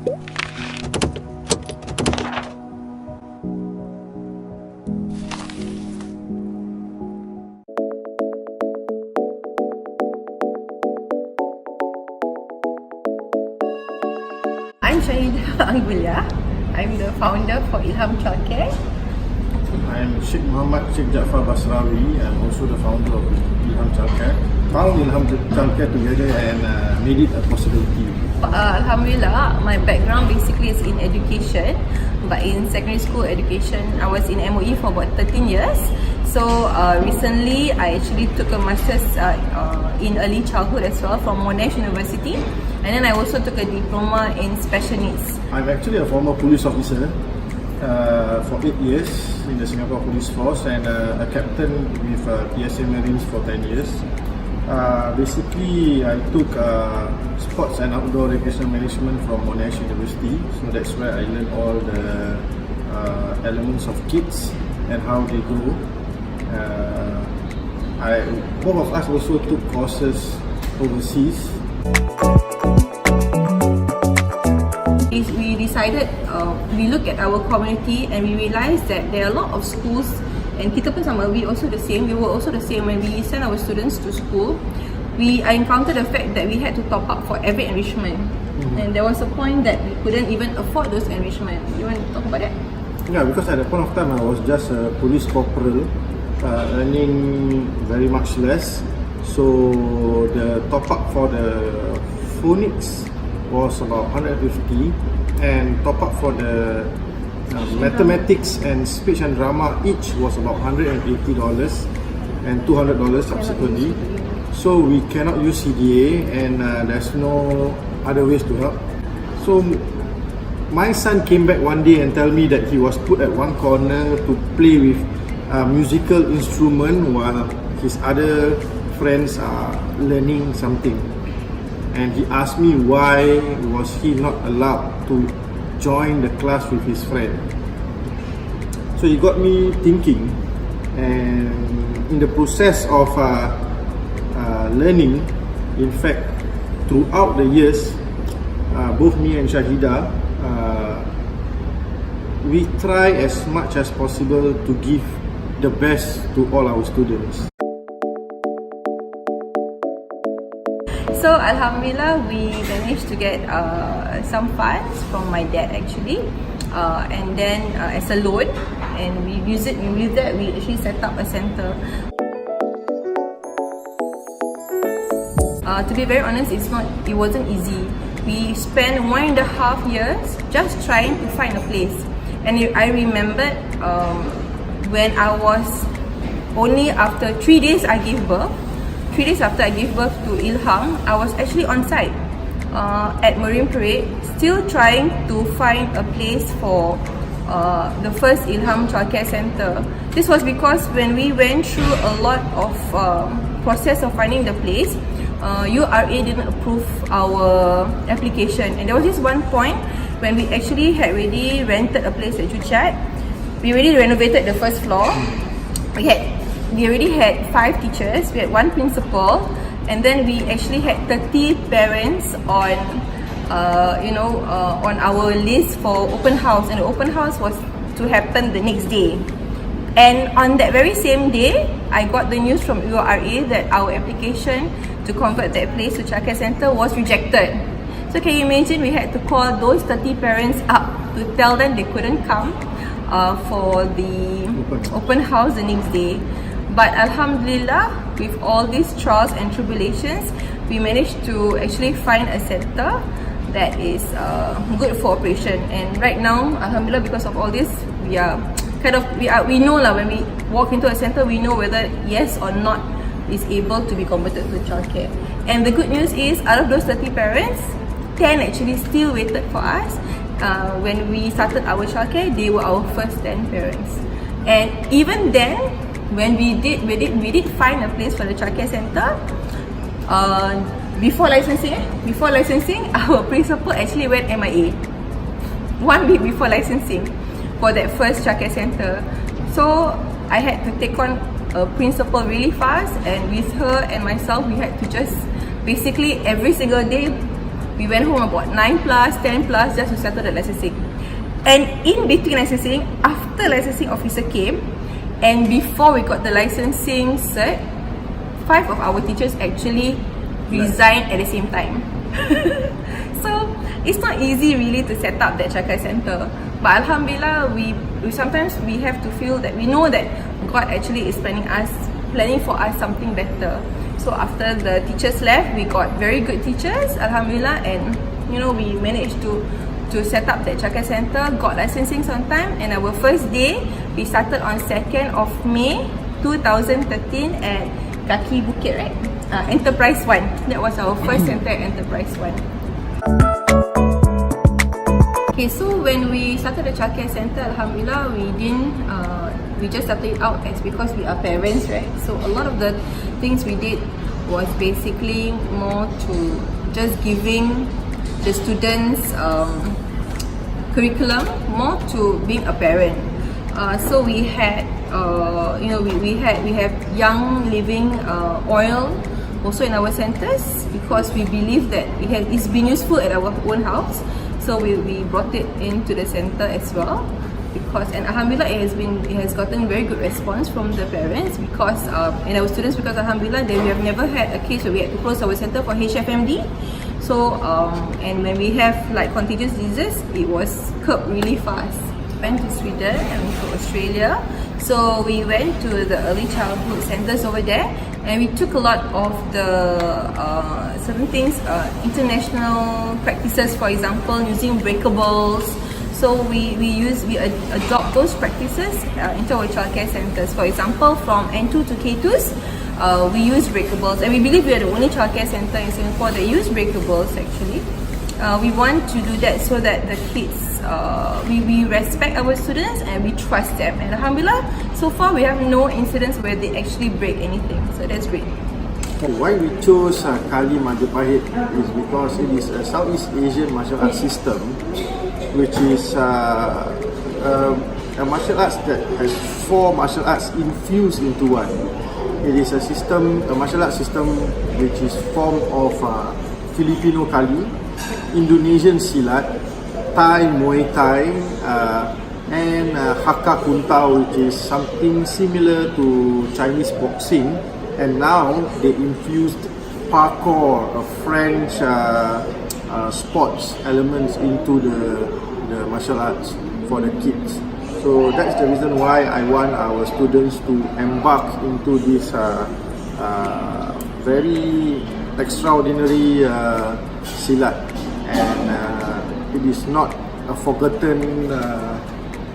I'm Shahidah Angullia. I'm the founder for IlHAM Childcare. I'm Sheik Mohamed Basrawi. I'm also the founder of IlHAM Childcare. Found IlHAM Childcare together and made it a possibility. Alhamdulillah, my background basically is in education, but in secondary school education. I was in MOE for about 13 years. So recently, I actually took a master's in early childhood as well from Monash University, and then I also took a diploma in special needs. I'm actually a former police officer for 8 years in the Singapore Police Force and a captain with PSA Marines for 10 years. Basically, I took sports and outdoor recreation management from Monash University, so that's where I learned all the elements of kids and how they grow. Both of us also took courses overseas. We decided, we look at our community and we realized that there are a lot of schools, and kita pun sama, we were also the same when we send our students to school. I encountered the fact that we had to top up for every enrichment, and there was a point that we couldn't even afford those enrichment. You want to talk about that? Yeah, because at that point of time I was just a police corporal, earning very much less. So the top up for the phonics was about 150, and top up for the mathematics and speech and drama each was about $180 and $200 subsequently. So we cannot use CDA, and there's no other ways to help. So my son came back one day and tell me that he was put at one corner to play with a musical instrument while his other friends are learning something. And he asked me why was he not allowed to join the class with his friend. So he got me thinking, and in the process of learning, in fact, throughout the years, both me and Shahidah, we try as much as possible to give the best to all our students. So Alhamdulillah, we managed to get some funds from my dad actually, and then as a loan, and we use it. With that, we actually set up a center. To be very honest, it wasn't easy. We spent 1.5 years just trying to find a place, and I remembered when I was only after 3 days I gave birth. 3 days after I gave birth to IlHAM, I was actually on site at Marine Parade, still trying to find a place for the first IlHAM Childcare Center. This was because when we went through a lot of process of finding the place, URA didn't approve our application, and there was this one point when we actually had already rented a place at Juchat. We already renovated the first floor. We already had 5 teachers, we had 1 principal, and then we actually had 30 parents on on our list for open house, and the open house was to happen the next day. And on that very same day, I got the news from URA that our application to convert that place to childcare center was rejected. So can you imagine, we had to call those 30 parents up to tell them they couldn't come for the open house the next day. But Alhamdulillah, with all these trials and tribulations, we managed to actually find a center that is good for operation. And right now, Alhamdulillah, because of all this, we know lah, when we walk into a center, we know whether yes or not is able to be converted to childcare. And the good news is, out of those 30 parents, 10 actually still waited for us. When we started our childcare, they were our first 10 parents. And even then, when we did find a place for the childcare center, before licensing, our principal actually went MIA 1 week before licensing for that first childcare center. So I had to take on a principal really fast, and with her and myself, we had to just basically every single day we went home about 9 plus, 10 plus just to settle the licensing. And in between licensing, after licensing officer came, and before we got the licensing cert, 5 of our teachers actually resigned at the same time. So it's not easy really to set up that childcare center. But Alhamdulillah, we sometimes we have to feel that we know that God actually is planning for us something better. So after the teachers left, we got very good teachers, Alhamdulillah, and we managed to set up that childcare center, got licensing on time, and our first day we started on 2nd of May 2013 at Kaki Bukit, right? Enterprise 1. That was our first center at Enterprise 1. Okay, so when we started the childcare center, Alhamdulillah, we just started it out as because we are parents, right? So a lot of the things we did was basically more to just giving the students curriculum more to being a parent. So we had we have young living oil also in our centers because we believe that it's been useful at our own house. So we brought it into the center as well, and Alhamdulillah it has gotten very good response from the parents and our students, because Alhamdulillah we have never had a case where we had to close our center for HFMD. So and when we have like contagious diseases, it was curbed really fast. Went to Sweden and to Australia. So we went to the early childhood centers over there, and we took a lot of the certain things, international practices, for example, using breakables. So we adopt those practices into our childcare centers. For example, from N2 to K2s, we use breakables, and we believe we are the only childcare center in Singapore that use breakables actually. We want to do that so that the kids, we respect our students and we trust them. And Alhamdulillah, so far we have no incidents where they actually break anything. So that's great. Why we chose Kali Majapahit is because it is a Southeast Asian martial arts system, which is a martial arts that has 4 martial arts infused into one. It is a martial arts system which is formed of Filipino Kali, Indonesian Silat, Thai Muay Thai, and Hakka Kunta, which is something similar to Chinese boxing. And now they infused parkour, French sports elements into the martial arts for the kids. So that's the reason why I want our students to embark into this very extraordinary silat, and it is not a forgotten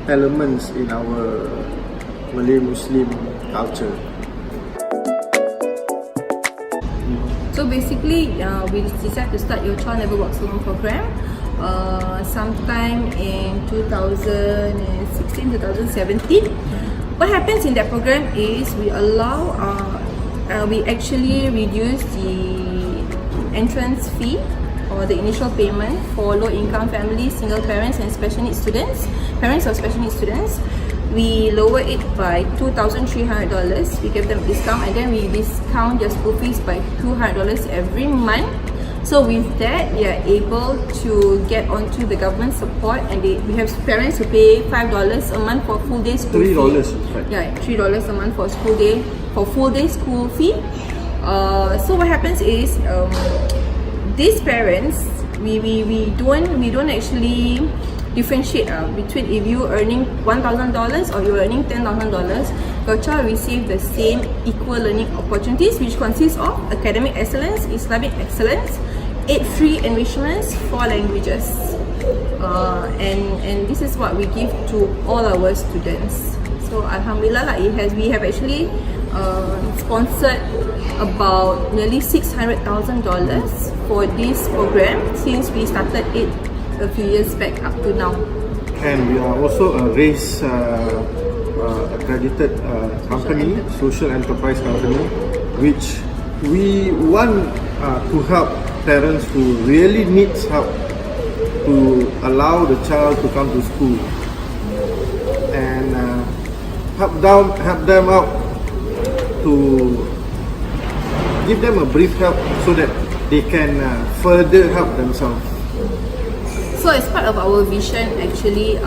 elements in our Malay Muslim culture. So basically, we decided to start Your Child Never Walks Alone program sometime in 2016, 2017. What happens in that program is we actually reduce the entrance fee or the initial payment for low-income families, single parents, and special needs students, parents of special needs students. We lower it by $2,300. We give them a discount, and then we discount their school fees by $200 every month. So with that, we are able to get onto the government support, and we have parents who pay $5 a month for full day school fee. $3, right? Yeah, $3 a month for full day school fee. So what happens is these parents, we don't actually differentiate between if you earning $1,000 or you're earning $10,000. Your child receive the same equal learning opportunities, which consists of academic excellence, Islamic excellence, 8 free enrichments, 4 languages, and this is what we give to all our students. So Alhamdulillah, we have actually sponsored about nearly $600,000 for this program since we started it a few years back up to now. And we are also a race accredited company, social enterprise company, which we want to help parents who really needs help to allow the child to come to school, and help them out to give them a brief help so that they can further help themselves. So as part of our vision, actually,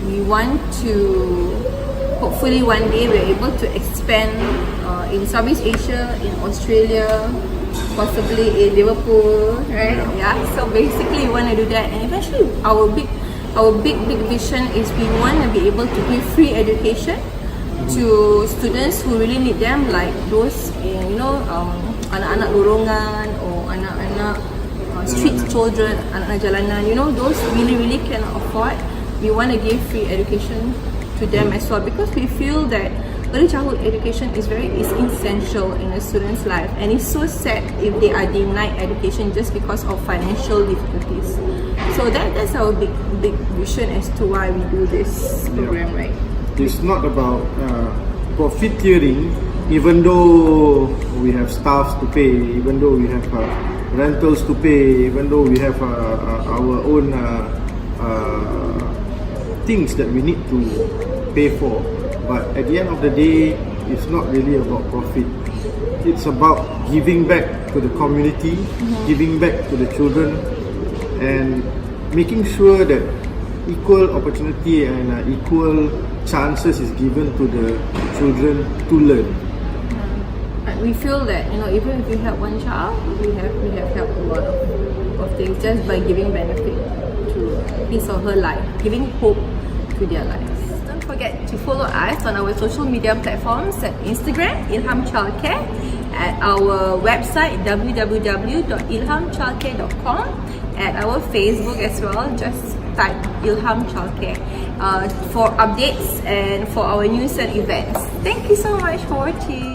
we want to, hopefully one day we're able to expand in Southeast Asia, in Australia, possibly in Liverpool, right? Yeah. So basically, we want to do that, and eventually, our big vision is we want to be able to give free education to students who really need them, like those, anak-anak lorongan or anak-anak street children, anak-anak jalanan, those really cannot afford. We want to give free education to them as well, because we feel that early childhood education is essential in a student's life, and it's so sad if they are denied education just because of financial difficulties. So that's our big vision as to why we do this program, right? It's not about profiteering, even though we have staffs to pay, even though we have rentals to pay, even though we have our own things that we need to pay for. But at the end of the day, it's not really about profit. It's about giving back to the community, giving back to the children, and making sure that equal opportunity and equal chances is given to the children to learn. We feel that even if we help one child, we have helped a lot of things just by giving benefit to his or her life, giving hope to their lives. Don't forget to follow us on our social media platforms at Instagram, IlHAM Childcare, at our website www.ilhamchildcare.com, at our Facebook as well, just type IlHAM Childcare for updates and for our news and events. Thank you so much for watching.